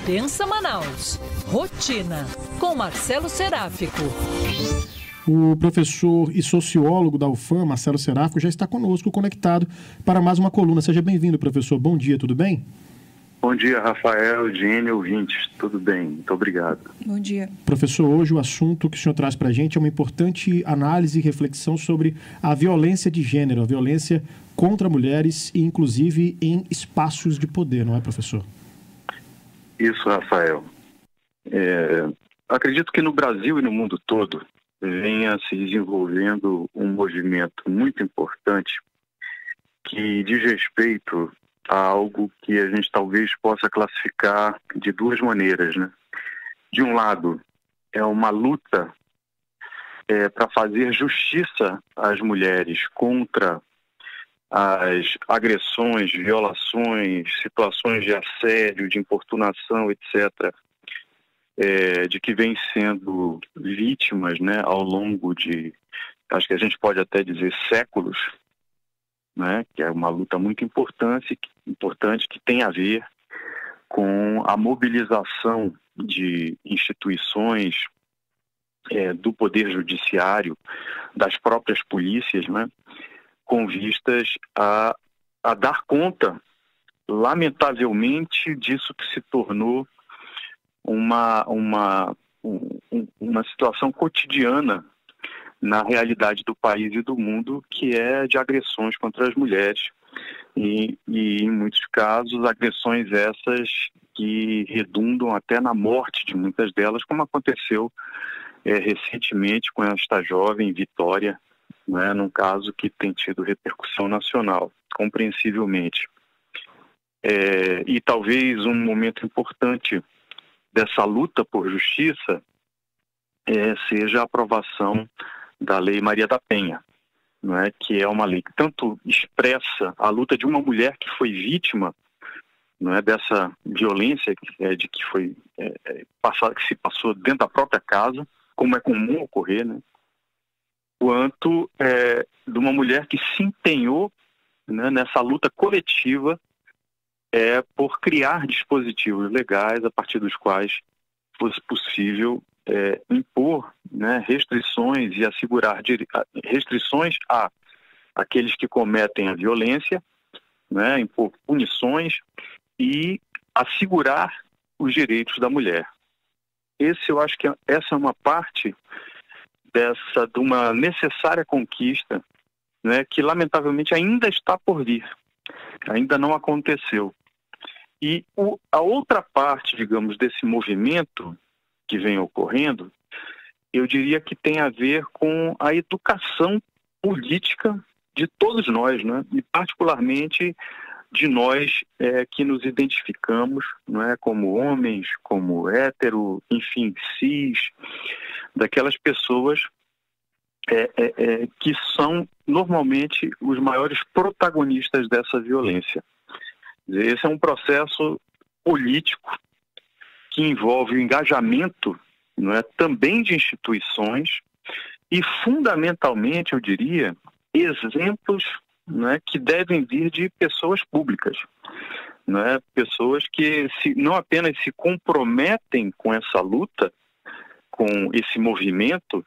Pensa Manaus. Rotina, com Marcelo Seráfico. O professor e sociólogo da UFAM, Marcelo Seráfico, já está conosco, conectado para mais uma coluna. Seja bem-vindo, professor. Bom dia, tudo bem? Bom dia, Rafael, Eugênio, ouvintes. Tudo bem? Muito obrigado. Bom dia. Professor, hoje o assunto que o senhor traz para a gente é uma importante análise e reflexão sobre a violência de gênero, a violência contra mulheres e, inclusive, em espaços de poder, não é, professor? Isso, Rafael. Acredito que no Brasil e no mundo todo venha se desenvolvendo um movimento muito importante que diz respeito a algo que a gente talvez possa classificar de duas maneiras, né? De um lado, é uma luta para fazer justiça às mulheres contra as agressões, violações, situações de assédio, de importunação, etc., de que vêm sendo vítimas, né, ao longo de, acho que a gente pode até dizer, séculos, né, que é uma luta muito importante que tem a ver com a mobilização de instituições do Poder Judiciário, das próprias polícias, né, com vistas a dar conta, lamentavelmente, disso que se tornou uma situação cotidiana na realidade do país e do mundo, que é de agressões contra as mulheres e em muitos casos, agressões essas que redundam até na morte de muitas delas, como aconteceu recentemente com esta jovem Vitória, né, num caso que tem tido repercussão nacional, compreensivelmente. E talvez um momento importante dessa luta por justiça seja a aprovação da Lei Maria da Penha, não é? Que é uma lei que tanto expressa a luta de uma mulher que foi vítima, não é, dessa violência que se passou dentro da própria casa, como é comum ocorrer, né? Quanto de uma mulher que se empenhou, né, nessa luta coletiva por criar dispositivos legais a partir dos quais fosse possível impor, né, restrições e assegurar restrições a aqueles que cometem a violência, né, impor punições e assegurar os direitos da mulher. Eu acho que essa é uma parte de uma necessária conquista, né, que lamentavelmente ainda está por vir, ainda não aconteceu. E a outra parte, digamos, desse movimento que vem ocorrendo, eu diria que tem a ver com a educação política de todos nós, né? E particularmente de nós que nos identificamos, não é, como homens, como hétero, enfim, cis, daquelas pessoas que são normalmente os maiores protagonistas dessa violência. Esse é um processo político que envolve o engajamento, não é, também de instituições e, fundamentalmente, eu diria, exemplos, não é, que devem vir de pessoas públicas, não é, pessoas que não apenas se comprometem com essa luta, com esse movimento,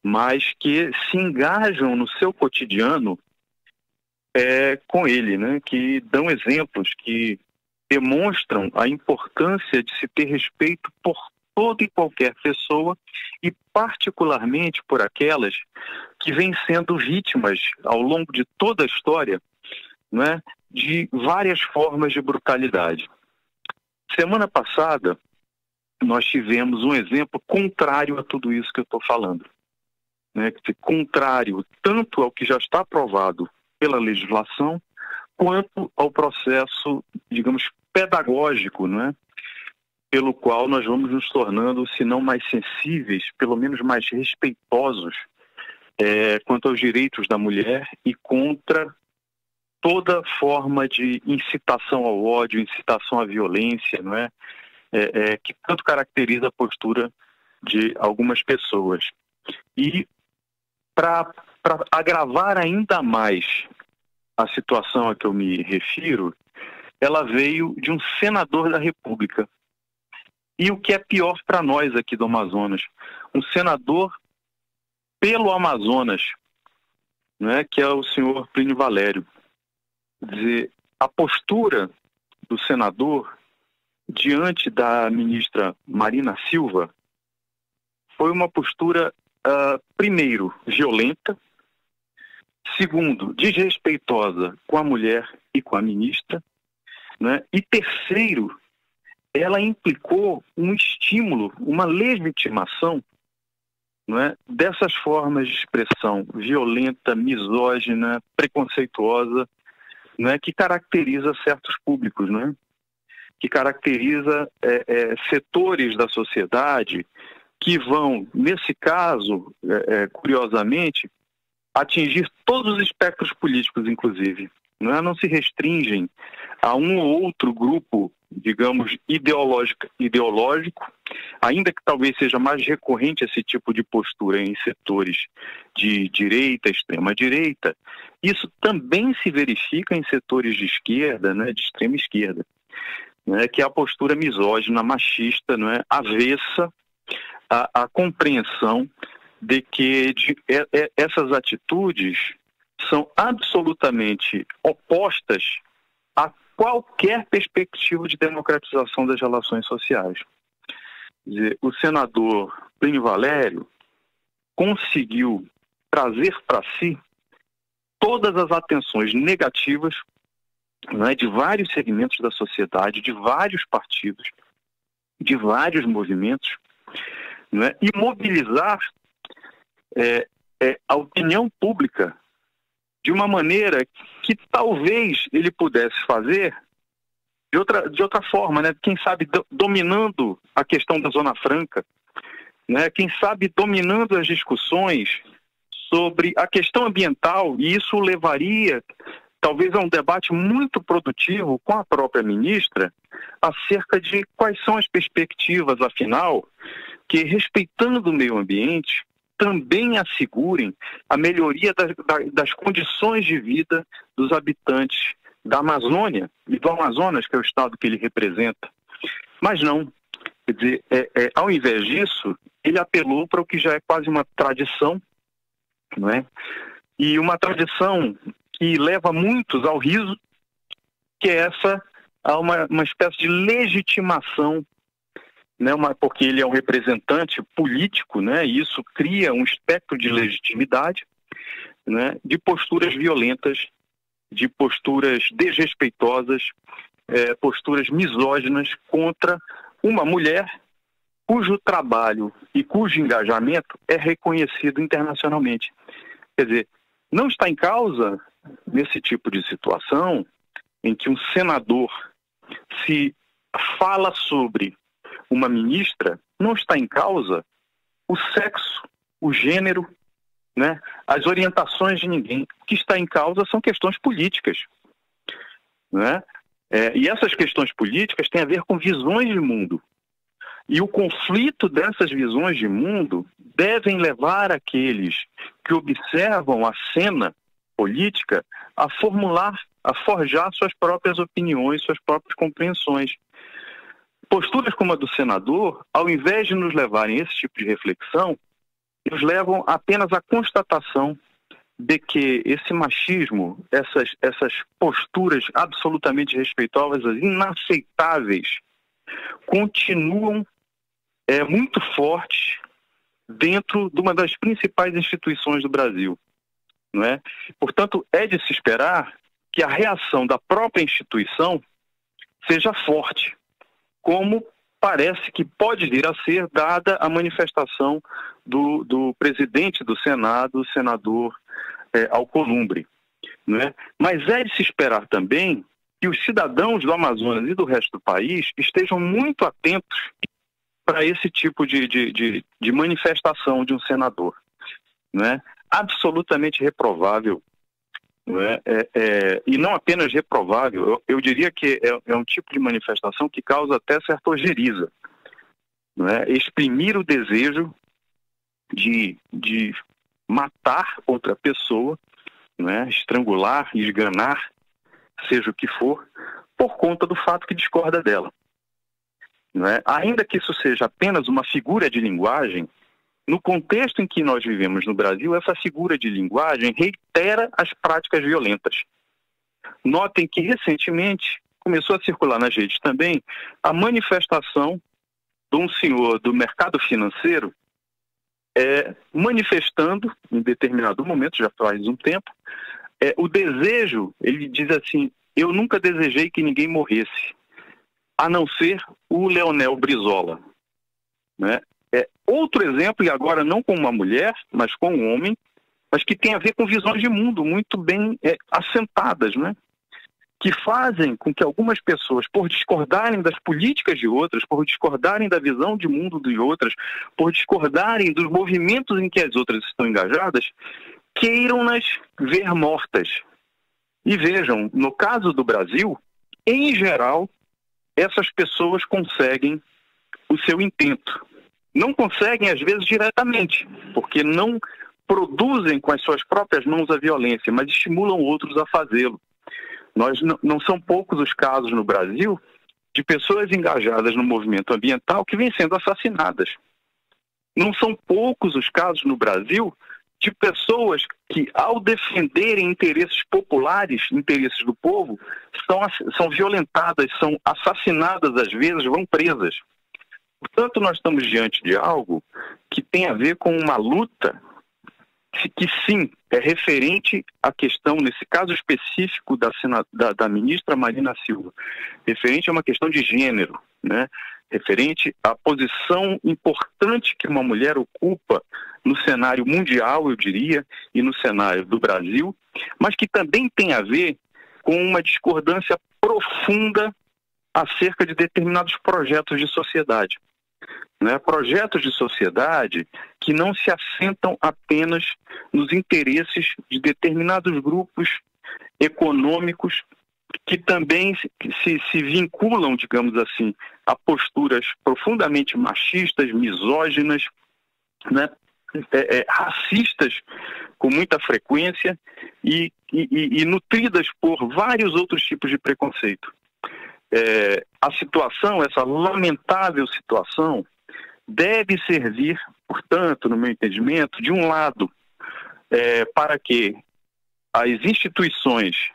mas que se engajam no seu cotidiano com ele, né? Que dão exemplos, que demonstram a importância de se ter respeito por toda e qualquer pessoa e particularmente por aquelas que vêm sendo vítimas ao longo de toda a história, né, de várias formas de brutalidade. Semana passada, nós tivemos um exemplo contrário a tudo isso que eu estou falando, né, contrário tanto ao que já está aprovado pela legislação, quanto ao processo, digamos, pedagógico, não é? Pelo qual nós vamos nos tornando, se não mais sensíveis, pelo menos mais respeitosos quanto aos direitos da mulher e contra toda forma de incitação ao ódio, incitação à violência, não é? Que tanto caracteriza a postura de algumas pessoas. E para agravar ainda mais a situação a que eu me refiro, ela veio de um senador da República, E o que é pior para nós aqui do Amazonas, um senador pelo Amazonas, né, que é o senhor Plínio Valério. Quer dizer, a postura do senador diante da ministra Marina Silva foi uma postura, primeiro, violenta, segundo, desrespeitosa com a mulher e com a ministra, né? E terceiro, ela implicou um estímulo, uma legitimação, né, dessas formas de expressão violenta, misógina, preconceituosa, né, que caracteriza certos públicos, né, que caracteriza setores da sociedade que vão, nesse caso, curiosamente, atingir todos os espectros políticos, inclusive. Não se restringem a um ou outro grupo, digamos, ideológico, ainda que talvez seja mais recorrente esse tipo de postura em setores de direita, extrema-direita. Isso também se verifica em setores de esquerda, né, de extrema esquerda, né, que é a postura misógina, machista, não é, avessa a compreensão de que essas atitudes são absolutamente opostas a qualquer perspectiva de democratização das relações sociais. Quer dizer, o senador Plínio Valério conseguiu trazer para si todas as atenções negativas, né, de vários segmentos da sociedade, de vários partidos, de vários movimentos, né, e mobilizar a opinião pública de uma maneira que talvez ele pudesse fazer de outra forma, né? Quem sabe dominando a questão da Zona Franca, né? Quem sabe dominando as discussões sobre a questão ambiental, e isso levaria talvez a um debate muito produtivo com a própria ministra acerca de quais são as perspectivas, afinal, que respeitando o meio ambiente também assegurem a melhoria das condições de vida dos habitantes da Amazônia e do Amazonas, que é o estado que ele representa. Mas não. Quer dizer, ao invés disso, ele apelou para o que já é quase uma tradição, não é? E uma tradição que leva muitos ao riso, que é uma espécie de legitimação, né, porque ele é um representante político, né, e isso cria um espectro de legitimidade, né, de posturas violentas, de posturas desrespeitosas, posturas misóginas contra uma mulher cujo trabalho e cujo engajamento é reconhecido internacionalmente. Quer dizer, não está em causa, nesse tipo de situação, em que um senador se fala sobre uma ministra, não está em causa o sexo, o gênero, né, as orientações de ninguém. O que está em causa são questões políticas, né? E essas questões políticas têm a ver com visões de mundo. E o conflito dessas visões de mundo devem levar aqueles que observam a cena política a forjar suas próprias opiniões, suas próprias compreensões. Posturas como a do senador, ao invés de nos levarem a esse tipo de reflexão, nos levam apenas à constatação de que esse machismo, essas posturas absolutamente respeitosas, inaceitáveis, continuam muito fortes dentro de uma das principais instituições do Brasil, não é? Portanto, é de se esperar que a reação da própria instituição seja forte, como parece que pode vir a ser dada a manifestação do presidente do Senado, o senador Alcolumbre, não é? Mas é de se esperar também que os cidadãos do Amazonas e do resto do país estejam muito atentos para esse tipo de manifestação de um senador, não é? Absolutamente reprovável, não é? E não apenas reprovável, eu diria que é um tipo de manifestação que causa até certa ojeriza, não é? Exprimir o desejo de matar outra pessoa, não é? Estrangular, esganar, seja o que for, por conta do fato que discorda dela. não é? Ainda que isso seja apenas uma figura de linguagem, no contexto em que nós vivemos no Brasil, essa figura de linguagem reitera as práticas violentas. Notem que, recentemente, começou a circular nas redes também a manifestação de um senhor do mercado financeiro manifestando, em determinado momento, já faz um tempo, o desejo, ele diz assim: eu nunca desejei que ninguém morresse, a não ser o Leonel Brizola, né? Outro exemplo, e agora não com uma mulher, mas com um homem, mas que tem a ver com visões de mundo muito bem assentadas, né? Que fazem com que algumas pessoas, por discordarem das políticas de outras, por discordarem da visão de mundo de outras, por discordarem dos movimentos em que as outras estão engajadas, queiram-nas ver mortas. E vejam, no caso do Brasil, em geral, essas pessoas conseguem o seu intento. Não conseguem, às vezes, diretamente, porque não produzem com as suas próprias mãos a violência, mas estimulam outros a fazê-lo. Não são poucos os casos no Brasil de pessoas engajadas no movimento ambiental que vêm sendo assassinadas. Não são poucos os casos no Brasil de pessoas que, ao defenderem interesses populares, interesses do povo, são violentadas, são assassinadas às vezes, vão presas. Portanto, nós estamos diante de algo que tem a ver com uma luta que, sim, é referente à questão, nesse caso específico da ministra Marina Silva, referente a uma questão de gênero, né? Referente à posição importante que uma mulher ocupa no cenário mundial, eu diria, e no cenário do Brasil, mas que também tem a ver com uma discordância profunda acerca de determinados projetos de sociedade. Né? Projetos de sociedade que não se assentam apenas nos interesses de determinados grupos econômicos que também se vinculam, digamos assim, a posturas profundamente machistas, misóginas, né? Racistas com muita frequência e nutridas por vários outros tipos de preconceito. A situação, essa lamentável situação, deve servir, portanto, no meu entendimento, de um lado, para que as instituições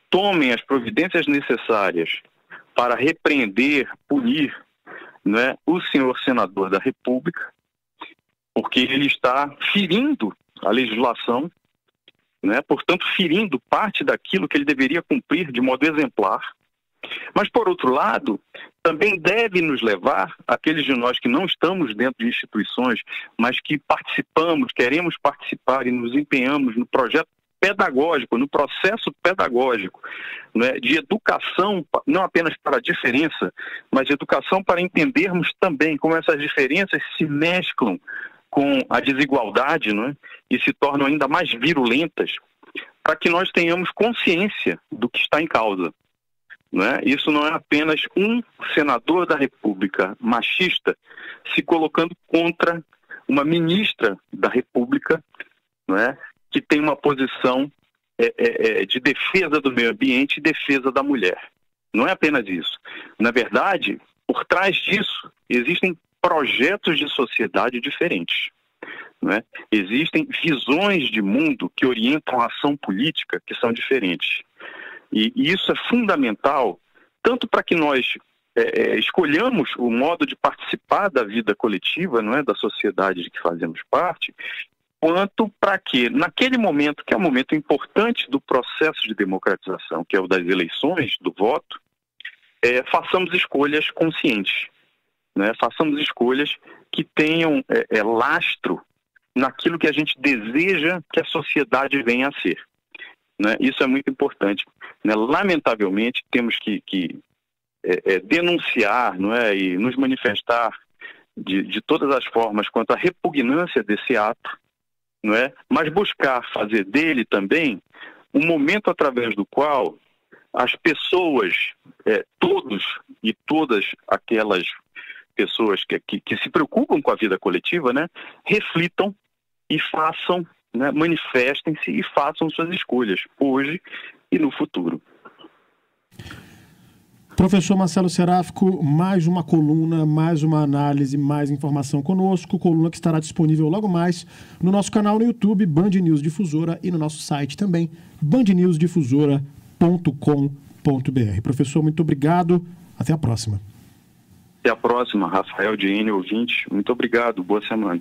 tomem as providências necessárias para repreender, punir, né, o senhor senador da República, porque ele está ferindo a legislação, né, portanto, ferindo parte daquilo que ele deveria cumprir de modo exemplar. Mas, por outro lado, também deve nos levar, aqueles de nós que não estamos dentro de instituições, mas que participamos, queremos participar e nos empenhamos no projeto pedagógico, no processo pedagógico, né, de educação, não apenas para a diferença, mas de educação para entendermos também como essas diferenças se mesclam com a desigualdade, né, e se tornam ainda mais virulentas, para que nós tenhamos consciência do que está em causa. Né? Isso não é apenas um senador da República machista se colocando contra uma ministra da República, né, que tem uma posição de defesa do meio ambiente e defesa da mulher. Não é apenas isso. Na verdade, por trás disso, existem projetos de sociedade diferentes. Né? Existem visões de mundo que orientam a ação política que são diferentes. E isso é fundamental, tanto para que nós escolhamos o modo de participar da vida coletiva, não é, da sociedade de que fazemos parte, quanto para que, naquele momento, que é um momento importante do processo de democratização, que é o das eleições, do voto, façamos escolhas conscientes, né? Façamos escolhas que tenham lastro naquilo que a gente deseja que a sociedade venha a ser. Né? Isso é muito importante. Né? Lamentavelmente, temos que denunciar, não é? E nos manifestar de todas as formas quanto à repugnância desse ato, não é? Mas buscar fazer dele também um momento através do qual as pessoas, todos e todas aquelas pessoas que se preocupam com a vida coletiva, né, reflitam e façam, né, manifestem-se e façam suas escolhas, hoje e no futuro. Professor Marcelo Seráfico, mais uma coluna, mais uma análise, mais informação conosco. Coluna que estará disponível logo mais no nosso canal no YouTube, Band News Difusora, e no nosso site também, bandnewsdifusora.com.br. Professor, muito obrigado. Até a próxima. Até a próxima, Rafael, Diene, ouvinte. Muito obrigado. Boa semana.